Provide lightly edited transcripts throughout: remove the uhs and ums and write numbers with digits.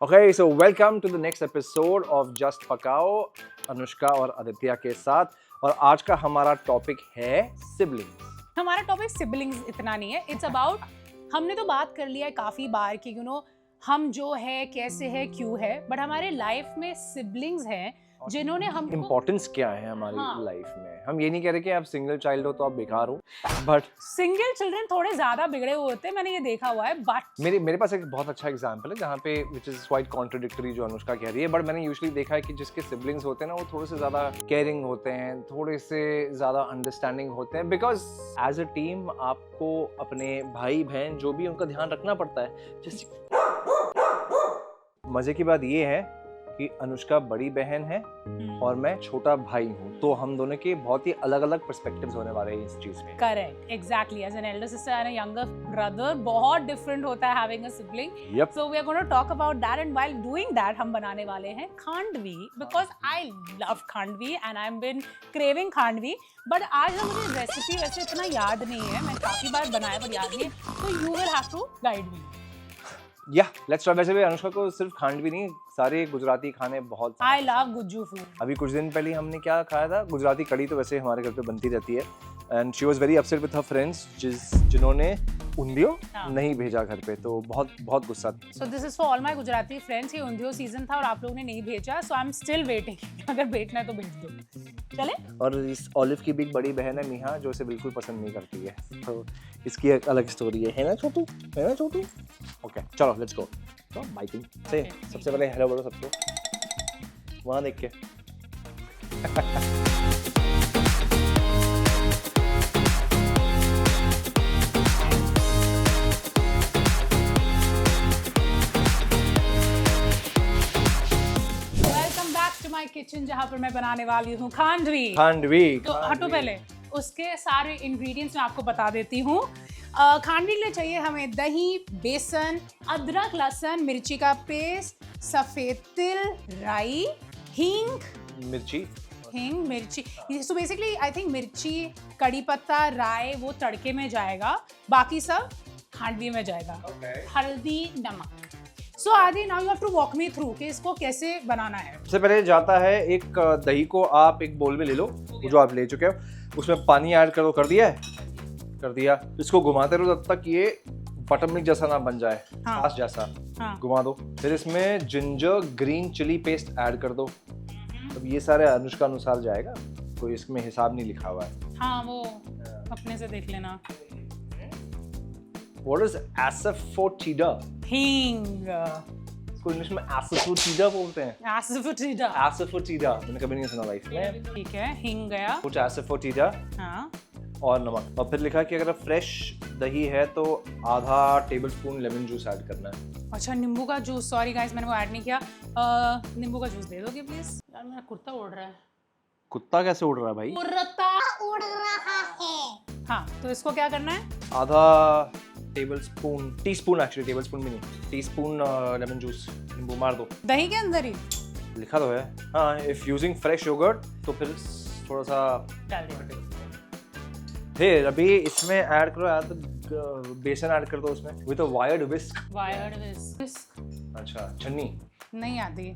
Okay, so welcome to the next episode of Just पकाओ अनुष्का और आदित्य के साथ। और आज का हमारा टॉपिक है सिबलिंग्स। हमारा टॉपिक सिबलिंग्स इतना नहीं है, इट्स अबाउट हमने तो बात कर लिया है काफी बार कि हम जो है कैसे है क्यों है, बट हमारे लाइफ में सिबलिंग्स हैं जिन्होंने हमको इम्पोर्टेंस क्या है हमारी लाइफ में। हम ये नहीं कह रहे कि आप सिंगल चाइल्ड हो तो आप बेकार हो, बट सिंगल चिल्ड्रन थोड़े ज्यादा बिगड़े हुए होते हैं, मैंने ये देखा हुआ है। बट मेरे पास एक बहुत अच्छा एग्जांपल है जहाँ पे विच इज क्वाइट कॉन्ट्रडिक्टरी जो अनुष्का कह रही है, बट मैंने यूजुअली देखा है कि जिसके सिबलिंग्स होते हैं ना वो थोड़े से ज्यादा केयरिंग होते हैं, थोड़े से ज्यादा अंडरस्टैंडिंग होते हैं, बिकॉज एज अ टीम आपको अपने भाई बहन जो भी उनका ध्यान रखना पड़ता है। मजे की बात ये है कि अनुष्का बड़ी बहन है और मैं छोटा भाई हूँ, तो हम दोनों के बहुत ही अलग अलग पर्सपेक्टिव्स होने वाले हैं इस चीज में। Correct, exactly. As an elder sister and a younger brother बहुत डिफरेंट होता है having a sibling. So we are going to talk about that, and while doing that हम बनाने वाले हैं khandvi, because I love khandvi and I am been craving khandvi. But आज ना मुझे रेसिपी वैसे इतना याद नहीं है, मैं काफी बार बनाया पर याद नहीं है, तो you will have to guide me. या लेट्स ट्राई। वैसे भी अनुष्का को सिर्फ खांडवी नहीं, सारे गुजराती खाने बहुत आई लव गुज्जू फूड। अभी कुछ दिन पहले हमने क्या खाया था, गुजराती कड़ी तो वैसे हमारे घर पे बनती रहती है, and she was very upset with her friends जिन्होंने उंधियो नहीं भेजा घर पे, तो बहुत गुस्सा था। So this is for all my Gujarati friends. ये उंधियो सीजन था और आप लोगों ने नहीं भेजा, सो आई एम स्टिल वेटिंग। अगर भेजना है तो भेज दो। चले। और इस ऑलिव की भी एक बड़ी बहन है नेहा, जो इसे बिल्कुल पसंद नहीं करती है, तो इसकी एक अलग स्टोरी है ना छोटू, है ना छोटू। ओके चलो लेट्स गो। तो बाइटिंग से सबसे पहले हेलो बोलो सबको वहां देख के। माय किचन, जहाँ पर मैं बनाने वाली हूँ खांडवी। तो हटो पहले, उसके सारे इंग्रेडिएंट्स मैं आपको बता देती हूँ। खांडवी के लिए चाहिए हमें दही, बेसन, अदरक, लहसुन, मिर्ची का पेस्ट, सफेद तिल, राई, हींग, मिर्ची। सो बेसिकली आई थिंक मिर्ची, कड़ी पत्ता, राई वो तड़के में जाएगा, बाकी सब खांडवी में जाएगा। हल्दी, नमक। So Adi, now you have to walk me through कि इसको कैसे बनाना है। सबसे पहले जाता है एक दही को आप एक बोल में ले लो, जो आप ले चुके हो, उसमें पानी ऐड करो। कर दिया है? कर दिया। इसको घुमाते रहो जब तक ये बटर मिल्क जैसा ना बन जाए, सॉस जैसा। घुमा दो। फिर इसमें ginger green chilli paste add कर दो। अब ये सारे अनुष्का अनुसार जाएगा, कोई इसमें हिसाब नहीं लिखा हुआ है। हाँ, वो अपने से देख लेना। What is asafoetida? हींग। इसको इंग्लिश में asafoetida बोलते हैं। Asafoetida मैंने कभी नहीं सुना लाइफ में। ठीक है, हींग गया। कुछ asafoetida। हाँ। और नमक। और फिर लिखा कि अगर फ्रेश दही है तो आधा टेबलस्पून लेमन जूस ऐड करना है। अच्छा, नींबू का जूस। सॉरी गाइस, मैंने वो ऐड नहीं किया। नींबू का जूस दे दोगे प्लीज? यार मेरा कुत्ता उड़ रहा है। कुत्ता कैसे उड़ रहा है भाई? कुत्ता उड़ रहा है। हाँ, तो इसको क्या करना है? आधा टीस्पून एक्चुअली, टेबलस्पून भी नहीं, टीस्पून लेमन जूस, नींबू मार दो। दही के अंदर ही लिखा तो है। हाँ, इफ यूजिंग फ्रेश योगर्ट तो फिर थोड़ा सा डाल दो। फिर अभी इसमें ऐड करो यार, तो बेसन ऐड कर दो उसमें विद अ वायर्ड विस्क। अच्छा, छन्नी नहीं आती,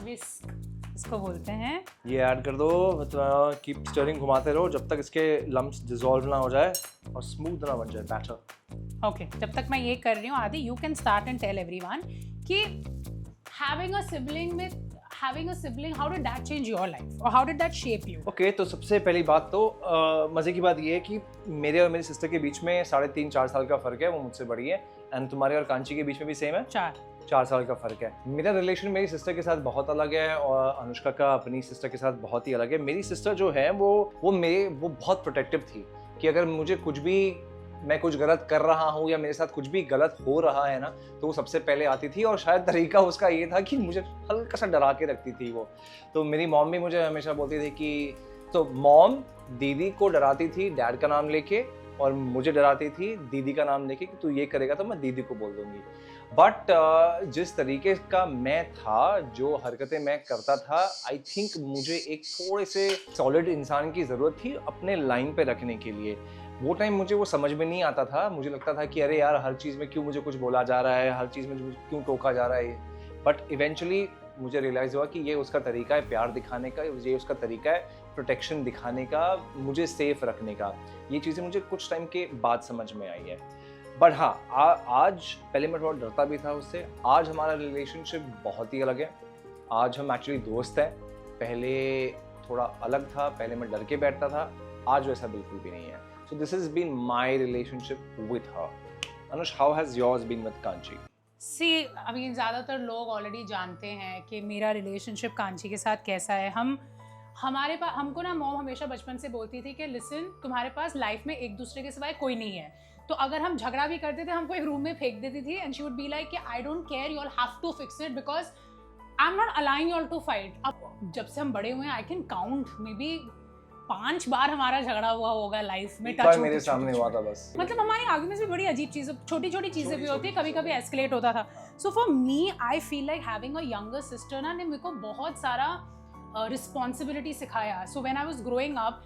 विस्क इसको बोलते हैं। ये ऐड कर दो, मतलब कीप स्टिरिंग, घुमाते रहो जब तक इसके लम्प्स डिसॉल्व ना हो जाए और स्मूथ ना बन जाए बैटर। ओके, जब तक मैं ये कर रही हूँ Aadi, you can start and tell everyone कि having a sibling, how did that change your life or how did that shape you? Okay, तो सबसे पहली बात तो मजे की बात ये है कि मेरे और मेरी सिस्टर के बीच में 3.5-4 साल का फर्क है, वो मुझसे बड़ी है, एंड तुम्हारे और कांची के बीच में भी सेम है, 4 साल का फर्क है। मेरा रिलेशन मेरी सिस्टर के साथ बहुत अलग है और अनुष्का का अपनी सिस्टर के साथ बहुत ही अलग है। मेरी सिस्टर जो है वो बहुत प्रोटेक्टिव थी कि अगर मुझे मैं कुछ गलत कर रहा हूँ या मेरे साथ कुछ भी गलत हो रहा है ना, तो वो सबसे पहले आती थी, और शायद तरीका उसका ये था कि मुझे हल्का सा डरा के रखती थी वो। तो मेरी मॉम भी मुझे हमेशा बोलती थी कि, तो मॉम दीदी को डराती थी डैड का नाम लेके, और मुझे डराती थी दीदी का नाम लेके कि तू ये करेगा तो मैं दीदी को बोल दूंगी। बट जिस तरीके का मैं था, जो हरकतें मैं करता था, आई थिंक मुझे एक थोड़े से सॉलिड इंसान की ज़रूरत थी अपने लाइन पे रखने के लिए। वो टाइम मुझे वो समझ में नहीं आता था, मुझे लगता था कि अरे यार हर चीज़ में क्यों मुझे कुछ बोला जा रहा है, हर चीज़ में मुझे क्यों टोका जा रहा है। बट इवेंचुअली मुझे रियलाइज़ हुआ कि ये उसका तरीका है प्यार दिखाने का, ये उसका तरीका है प्रोटेक्शन दिखाने का, मुझे सेफ रखने का। ये चीज़ें मुझे कुछ टाइम के बाद समझ में आई है। बट हाँ, आज पहले मैं थोड़ा डरता भी था उससे। आज हमारा रिलेशनशिप बहुत ही अलग है। आज हम एक्चुअली दोस्त हैं। पहले थोड़ा अलग था, पहले मैं डर के बैठता था, आज वैसा बिल्कुल भी नहीं है। So this has been my relationship with her. Anush, how has yours been with Kanchi? See अभी ज़्यादातर लोग ऑलरेडी जानते हैं कि मेरा रिलेशनशिप कांची के साथ कैसा है। हमारे पास, हमको ना मॉम हमेशा बचपन से बोलती थी कि लिसन, तुम्हारे पास लाइफ में एक दूसरे के सिवाय कोई नहीं है। तो अगर हम झगड़ा भी करते थे, हमको एक रूम में फेंक देती थी and she would be like कि I don't care, you all have to fix it because I am not allowing you all to fight. अब जब से हम बड़े हुए हैं, I can count maybe 5 बार हमारा झगड़ा हुआ होगा लाइफ में। टच मेरे सामने हुआ था बस। मतलब हमारी आर्ग्यूमेंट्स भी बड़ी अजीब चीज़ें, छोटी छोटी चीज़ें भी होती है, कभी कभी एस्केलेट होता था। So for me I feel like having a younger sister ना ने मेरे को बहुत सारा रिस्पॉन्सिबिलिटी सिखाया। So when I was growing up,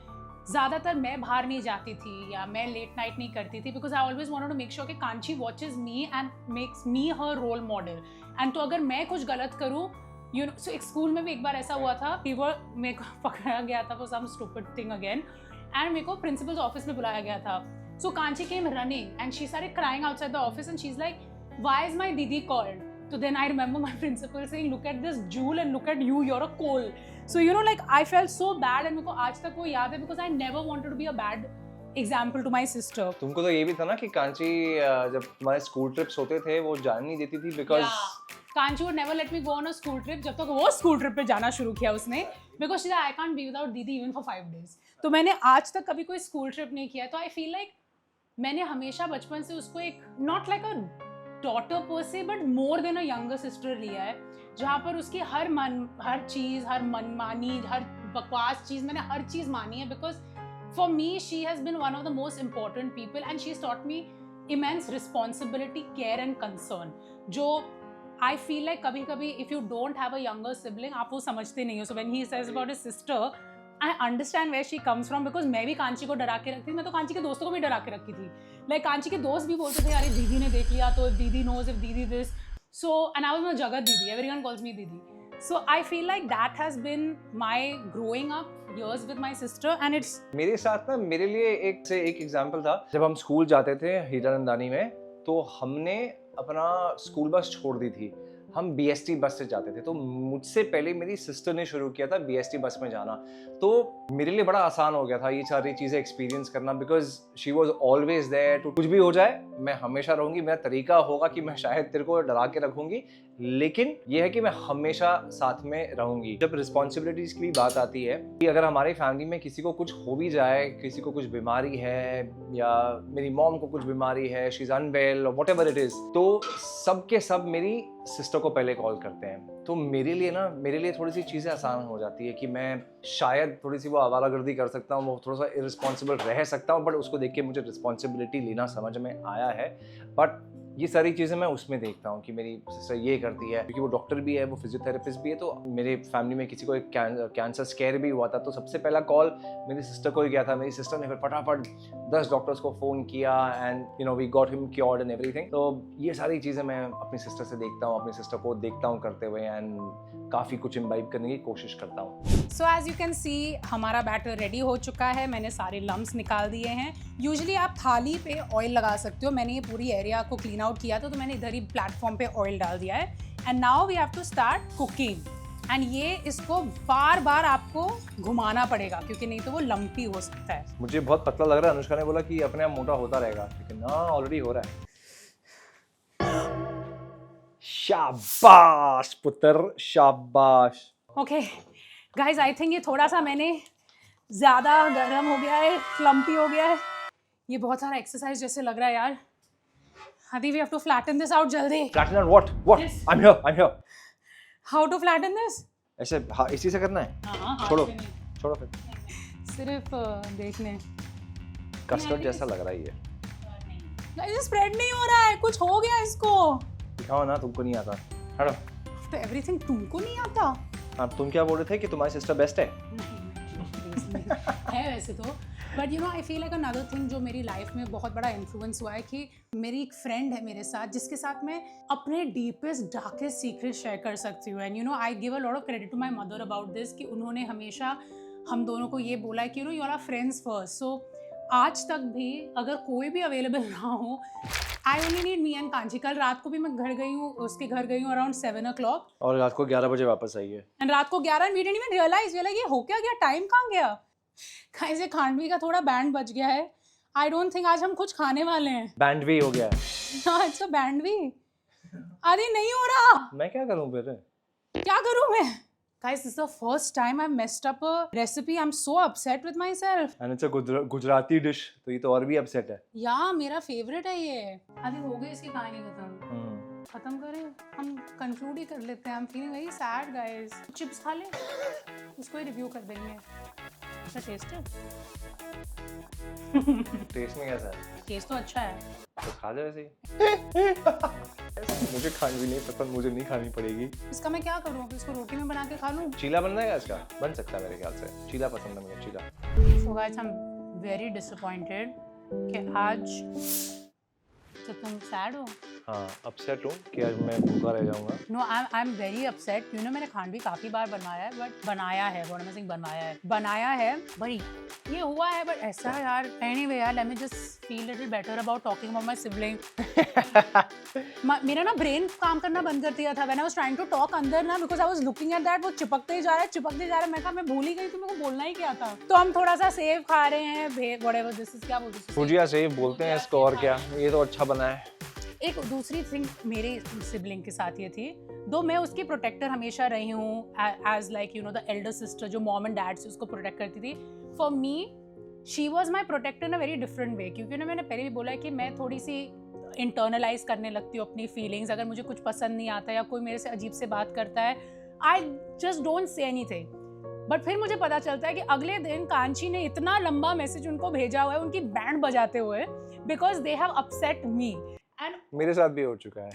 ज़्यादातर मैं बाहर नहीं जाती थी या मैं लेट नाइट नहीं करती थी because I always wanted to make sure कि Kanchi watches me and makes me her role model. And तो अगर मैं कुछ गलत करूँ, यू नो, सो एक स्कूल में भी एक बार ऐसा हुआ था, मेरे को पकड़ा गया था for some stupid thing again and मेरे को प्रिंसिपल्स ऑफिस में बुलाया गया था। So Kanchi came running and she started crying outside the office and she is like, why is my didi called? So then I remember my principal saying, look at this jewel and look at you, you're a coal. So you know, like I felt so bad and मेरे को आज तक वो याद है because I never wanted to be a bad example to my sister. तुमको तो ये भी था ना कि कांची जब तुम्हारे स्कूल ट्रिप्स होते थे वो जाने नहीं देती थी because Kanchi would never let me go on a school trip जब तक वो स्कूल ट्रिप पे जाना शुरू किया उसने, because she said I can't be without दीदी even for 5 days. तो मैंने आज तक कभी कोई स्कूल ट्रिप नहीं किया। तो I feel like मैंने हमेशा बचपन से उसको एक not like a डॉटर पर से but more than a younger sister लिया है, जहाँ पर उसकी हर चीज़, हर मनमानी, हर बकवास चीज़ मैंने हर चीज़ मानी है because for me she has been one of the most important people and she has taught me immense responsibility, care and concern, जो आई फील लाइक कभी कभी if you don't have a younger sibling आप वो समझते नहीं हो। So when he says about his sister I understand where she comes from because मैं भी कांची को डरा के रखती थी। मैं तो कांची के दोस्तों को भी डरा के रखी थी। लाइक कांची के दोस्त भी बोलते थे, अरे दीदी ने देख लिया तो didi knows if didi this. So and I was my Jagat didi, everyone calls me didi. So I feel like that has been my growing up years with my sister and it's मेरे साथ ना, मेरे लिए एक एग्जांपल था। जब हम स्कूल जाते थे हीरानंदानी में, तो हमने अपना स्कूल बस छोड़ दी थी। हम BST बस से जाते थे। तो मुझसे पहले मेरी सिस्टर ने शुरू किया था BST बस में जाना। तो मेरे लिए बड़ा आसान हो गया था ये सारी चीज़ें एक्सपीरियंस करना because she was always there too, कुछ भी हो जाए मैं हमेशा रहूँगी। मेरा तरीका होगा कि मैं शायद तेरे को डरा के रखूँगी, लेकिन ये है कि मैं हमेशा साथ में रहूँगी। जब रिस्पॉन्सिबिलिटीज़ की भी बात आती है कि अगर हमारी फैमिली में किसी को कुछ हो भी जाए, किसी को कुछ बीमारी है या मेरी मॉम को कुछ बीमारी है, शी इज़ अनवेल और व्हाटएवर इट इज़, तो सब के सब मेरी सिस्टर को पहले कॉल करते हैं। तो मेरे लिए थोड़ी सी चीज़ें आसान हो जाती है कि मैं शायद थोड़ी सी वो आवारागर्दी कर सकता हूँ, वो थोड़ा सा इररिस्पॉन्सिबल रह सकता हूँ, बट उसको देख के मुझे रिस्पॉन्सिबिलिटी लेना समझ में आया है। बट ये सारी चीज़ें मैं उसमें देखता हूँ कि मेरी सिस्टर ये करती है, क्योंकि वो डॉक्टर भी है, वो फिजियोथेरेपिस्ट भी है। तो मेरे फैमिली में किसी को एक कैंसर स्केयर भी हुआ था, तो सबसे पहला कॉल मेरी सिस्टर को ही गया था। मेरी सिस्टर ने फिर फटाफट 10 डॉक्टर्स को फ़ोन किया and you know we got him cured and everything. तो ये सारी चीज़ें मैं अपनी सिस्टर से देखता हूँ, अपनी सिस्टर को देखता हूँ करते हुए एंड काफ़ी कुछ इम्बाइब करने की कोशिश करता हूँ। So as you can see हमारा बैटर रेडी हो चुका है। मैंने सारे लम्स निकाल दिए हैं। यूजुअली आप थाली पे ऑयल लगा सकते हो, मैंने ये पूरी एरिया को क्लीन आउट किया था तो मैंने इधर ही प्लेटफॉर्म पे ऑयल डाल दिया है। And now we have to start cooking and ये इसको बार बार आपको घुमाना पड़ेगा क्योंकि नहीं तो वो लंपी हो सकता है। मुझे बहुत पतला लग रहा है। अनुष्का ने बोला कि अपने आप मोटा होता रहेगा, लेकिन ना ऑलरेडी हो रहा है। शाबाश पुत्र, शाबाश। ओके गाइज, आई थिंक ये थोड़ा सा मैंने ज़्यादा गर्म हो गया है, लंपी हो गया है। ये बहुत सारा एक्सरसाइज जैसे लग रहा है यार। Hadi, we have to flatten this out जल्दी। Flatten out what? What? This. I'm here. How to flatten this? ऐसे हाँ इसी से करना है? हाँ, छोड़ो फिर। सिर्फ देखने। कस्टर्ड जैसा लग रहा है ये। ये स्प्रेड नहीं हो रहा है, कुछ हो गया इसको। दिखाओ ना, तुमको नहीं आता। हटो। तो एवरीथिंग तुमको नहीं आता? हाँ, तुम क्या बोल रहे थे कि तुम्हारी सिस्टर बेस्ट है? नहीं, है वैसे तो। But you know I feel like another thing जो मेरी लाइफ में बहुत बड़ा इन्फ्लुएंस हुआ है कि मेरी एक फ्रेंड है मेरे साथ जिसके साथ मैं अपने डीपेस्ट डार्केस्ट सीक्रेट शेयर कर सकती हूँ. And you know I give a lot of credit to my mother about this कि उन्होंने हमेशा हम दोनों को ये बोला है कि you know you are friends first. So आज तक भी अगर कोई भी अवेलेबल ना हो, I only need me and Kanchi. कल रात को भी मैं घर गई हूँ, उसके घर गई हूँ अराउंड 7 o'clock और रात को 11 बजे वापस आई है. एंड रात को 11 वी डिडंट इवन रियलाइज ये हो क्या गया, टाइम कहाँ गया. कैसे खांडवी का थोड़ा बैंड बज गया है. आई डोंट थिंक आज हम कुछ खाने वाले हैं. बैंड भी हो गया है. हाँ इट्स अ बैंड भी. अरे नहीं हो रहा. मैं क्या करूँ फिर? क्या करूँ मैं? Guys, this is the first time I messed up a recipe. I'm so upset with myself. And it's a Gujarati dish, तो ये तो और भी अपसेट है. या मेरा फेवरेट है ये. अभी हो गई इसकी कहानी खत्म करें, हम कंक्लूड ही कर लेते हैं. I'm feeling very sad, guys. Chips खा ले, उसको ही रिव्यू कर देंगे. अच्छा टेस्ट है? टेस्ट में कैसा है? टेस्ट तो अच्छा है. तो खा जा वैसे ही. मुझे खानी भी नहीं पसंद, मुझे नहीं खानी पड़ेगी. इसका मैं क्या करूँ? इसको रोटी में बना के खा लूँ? चीला बनना है इसका? बन सकता है मेरे ख्याल से. चीला पसंद है मुझे, चीला. So guys, I'm very disappointed कि आज तो तुम सैड हो. हाँ अपसेट हूँ कि आज मैं भूखा रह जाऊँगा. No I am very upset. You know मैंने खांडवी काफ़ी बार बनवाया है, बट बनाया है बट ये हुआ है. बट ऐसा यार एनीवे यार, let me just feel little better about talking about my sibling. मेरा ना ब्रेन काम करना बंद कर दिया था when I was trying to talk अंदर ना, because I was looking at that. वो चिपकते ही जा रहा है. मैं कहा मैं भूल ही गई कि मेरे को बोलना ही क्या था. तो हम थोड़ा सा सेव खा रहे हैं, व्हाटएवर दिस इज. क्या बोलते हैं? भुजिया सेव बोलते हैं इसको. और क्या, ये तो अच्छा बना है. एक दूसरी थिंग मेरे सिबलिंग के साथ ये थी, दो मैं उसकी प्रोटेक्टर हमेशा रही हूँ as like you know the elder sister जो मॉम एंड डैड से उसको प्रोटेक्ट करती थी. For me she was my protector in a very different way. क्योंकि ना मैंने पहले भी बोला है कि मैं थोड़ी सी इंटरनलाइज करने लगती हूँ अपनी फीलिंग्स. अगर मुझे कुछ पसंद नहीं आता या कोई मेरे से अजीब से बात करता है, I just don't say anything. But फिर मुझे पता चलता है कि अगले दिन कांची ने इतना लंबा मैसेज उनको भेजा हुआ है उनकी बैंड बजाते हुए, बिकॉज दे हैव अपसेट मी. मेरे साथ भी हो चुका है.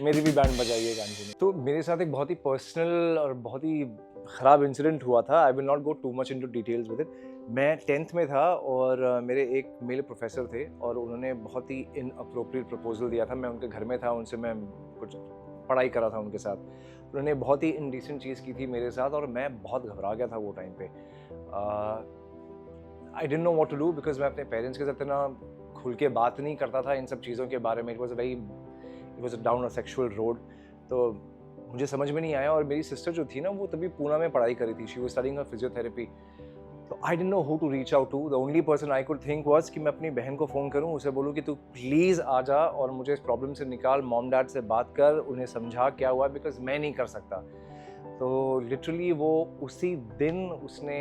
मेरी भी बैंड बजाई है कांची ने. तो मेरे साथ एक बहुत ही पर्सनल और बहुत ही ख़राब इंसिडेंट हुआ था. I will not go too much into details with it. मैं 10th में था और मेरे एक मेल प्रोफेसर थे और उन्होंने बहुत ही इनअप्रोप्रिएट प्रपोजल दिया था. मैं उनके घर में था, उनसे मैं कुछ पढ़ाई कर रहा था उनके साथ. उन्होंने बहुत ही इंडिसेंट चीज़ की थी मेरे साथ और मैं बहुत घबरा गया था वो टाइम पे. I didn't know what to do because मैं अपने पेरेंट्स के साथ इतना खुल के बात नहीं करता था इन सब चीज़ों के बारे में. It was down a sexual road. तो मुझे समझ में नहीं आया. और मेरी सिस्टर जो थी ना, वो तभी पूना में पढ़ाई करी थी. She was studying physiotherapy. तो I didn't know who to reach out to. The only person I could think was कि मैं अपनी बहन को फ़ोन करूं, उसे बोलूं कि तू प्लीज़ आ जा और मुझे इस प्रॉब्लम से निकाल. मॉम डैड से बात कर, उन्हें समझा क्या हुआ, बिकॉज मैं नहीं कर सकता. तो लिटरली वो उसी दिन उसने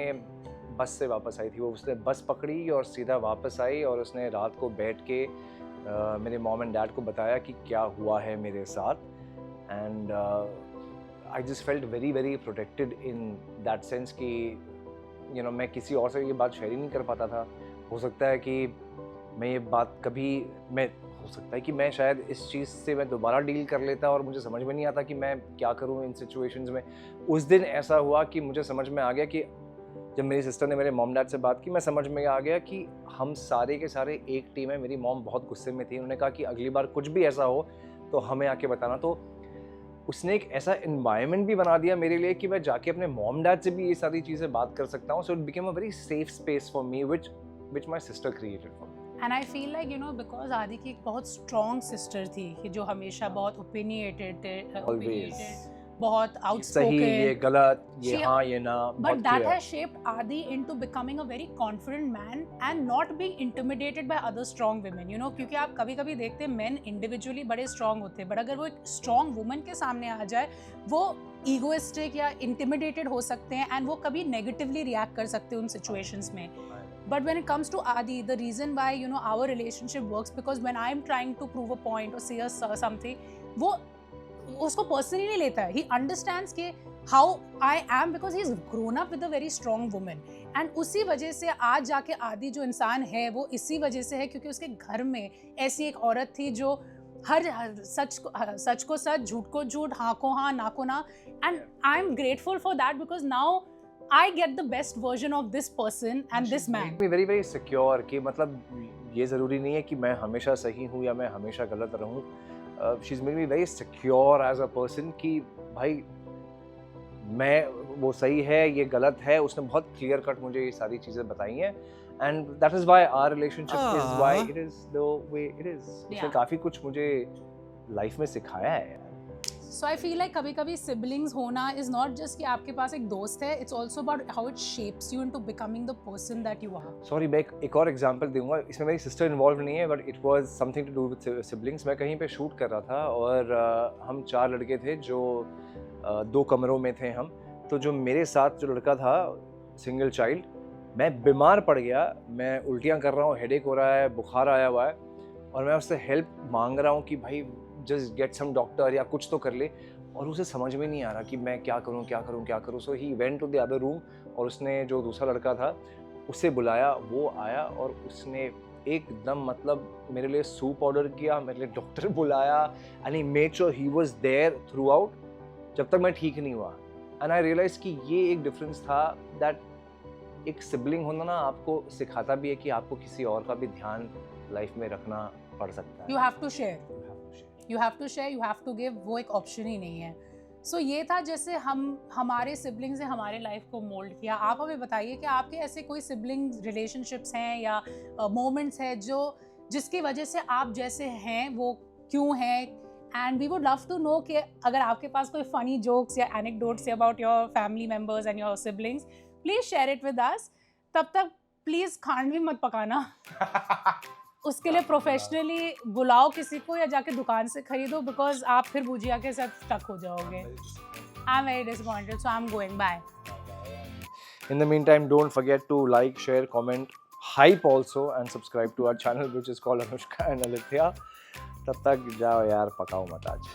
बस से वापस आई थी. वो उसने बस पकड़ी और सीधा वापस आई और उसने रात को बैठ के मेरे मॉम एंड डैड को बताया कि क्या हुआ है मेरे साथ. And I just felt very very protected in that sense कि यू नो मैं किसी और से ये बात शेयर ही नहीं कर पाता था. हो सकता है कि मैं ये बात हो सकता है कि मैं शायद इस चीज़ से मैं दोबारा डील कर लेता और मुझे समझ में नहीं आता कि मैं क्या करूँ इन सिचुएशंस में. उस दिन ऐसा हुआ कि मुझे समझ में आ गया कि जब मेरी सिस्टर ने मेरे मॉम डैड से बात की, मैं समझ में आ गया कि हम सारे के सारे एक टीम है. मेरी मॉम बहुत गुस्से में थी. उन्होंने कहा कि अगली बार कुछ भी ऐसा हो तो हमें आके बताना. तो उसने एक ऐसा एनवायरनमेंट भी बना दिया मेरे लिए कि मैं जाके अपने मॉम डैड से भी ये सारी चीज़ें बात कर सकता हूँ. So it became a very safe space for me which my sister created for me. And I feel like you know because आदि की एक बहुत strong sister थी कि जो हमेशा बहुत opinionated बहुत outspoken. सही, ये गलत, ये हाँ, ये ना. But that has shaped Adi into becoming a very confident man and not being intimidated by other strong women. You know, क्योंकि आप कभी-कभी देखते हैं men individually बड़े strong होते हैं, but अगर वो एक strong woman के सामने आ जाए, वो egoistic या intimidated हो सकते हैं and वो कभी negatively react कर सकते हैं उन situations में. But when it comes to Adi, the reason why you know our relationship works because when I'm trying to prove a point or say something, वो उसको personally नहीं लेता है. He understands कि how I am because he's grown up with a very strong woman. And उसी वजह से आज जाके आदि जो इंसान है वो इसी वजह से है क्योंकि उसके घर में ऐसी एक औरत थी जो हर सच को सच, झूठ को झूठ, हाँ को हाँ, ना को ना. And I'm grateful for that because now I get the best version of this person and this man. मैं very very secure कि मतलब ये ज़रूरी नहीं है कि मैं हमेशा सही हूँ या मैं हमेशा गलत रहूँ. She's made me very secure as a person कि भाई मैं वो सही है ये गलत है. उसने बहुत क्लियर कट मुझे ये सारी चीज़ें बताई हैं. And that is why our relationship is why it is the way it is. उसने काफ़ी कुछ मुझे लाइफ में सिखाया है. So I feel like कभी-कभी siblings होना is not just कि आपके पास एक दोस्त है, it's also about how it shapes you into becoming the person that you are. Sorry, मैं एक और एग्जांपल दूंगा. इसमें मेरी सिस्टर इन्वॉल्व नहीं है, but it was something to do with siblings. मैं कहीं पे शूट कर रहा था और हम 4 लड़के थे जो 2 कमरों में थे हम. तो जो मेरे साथ जो लड़का था, सिंगल चाइल्ड, मैं बीमार पड़ गया. मैं उल्टियाँ कर रहा हूँ, हेडेक हो रहा है, बुखार आया हुआ है और मैं उससे हेल्प मांग रहा हूँ कि भाई जस्ट गेट सम डॉक्टर या कुछ तो कर ले. और उसे समझ में नहीं आ रहा कि मैं क्या करूँ. So he went to the other room और उसने जो दूसरा लड़का था उसे बुलाया. वो आया और उसने एकदम मतलब मेरे लिए सूप ऑर्डर किया, मेरे लिए डॉक्टर बुलाया. And he made sure he was there throughout जब तक मैं ठीक नहीं हुआ. एंड आई रियलाइज कि ये एक डिफरेंस था दैट एक सिबलिंग होना ना आपको सिखाता भी है कि आपको किसी और का भी ध्यान लाइफ में रखना पड़ सकता है. You have to share. You have to share, you have to give. वो एक ऑप्शन ही नहीं है. सो ये था जैसे हम हमारे सिबलिंग्स ने हमारे लाइफ को मोल्ड किया. आप हमें बताइए कि आपके ऐसे कोई सिबलिंग रिलेशनशिप्स हैं या मोमेंट्स हैं जो जिसकी वजह से आप जैसे हैं वो क्यों हैं. And we would love to know कि अगर आपके पास कोई फनी जोक्स या anecdotes about your family members and your siblings, please share it with us. तब तक प्लीज खांडवी मत पकाना. उसके लिए प्रोफेशनली बुलाओ किसी को या जाके दुकान से खरीदो, बिकॉज आप फिर भुजिया के साथ स्टक हो जाओगे. I am very disappointed, so I am going. Bye. In the meantime, don't forget to like, share, comment, hype also and subscribe to our channel which is called Anushka and Alithya. तब तक जाओ यार, पकाओ मत आज.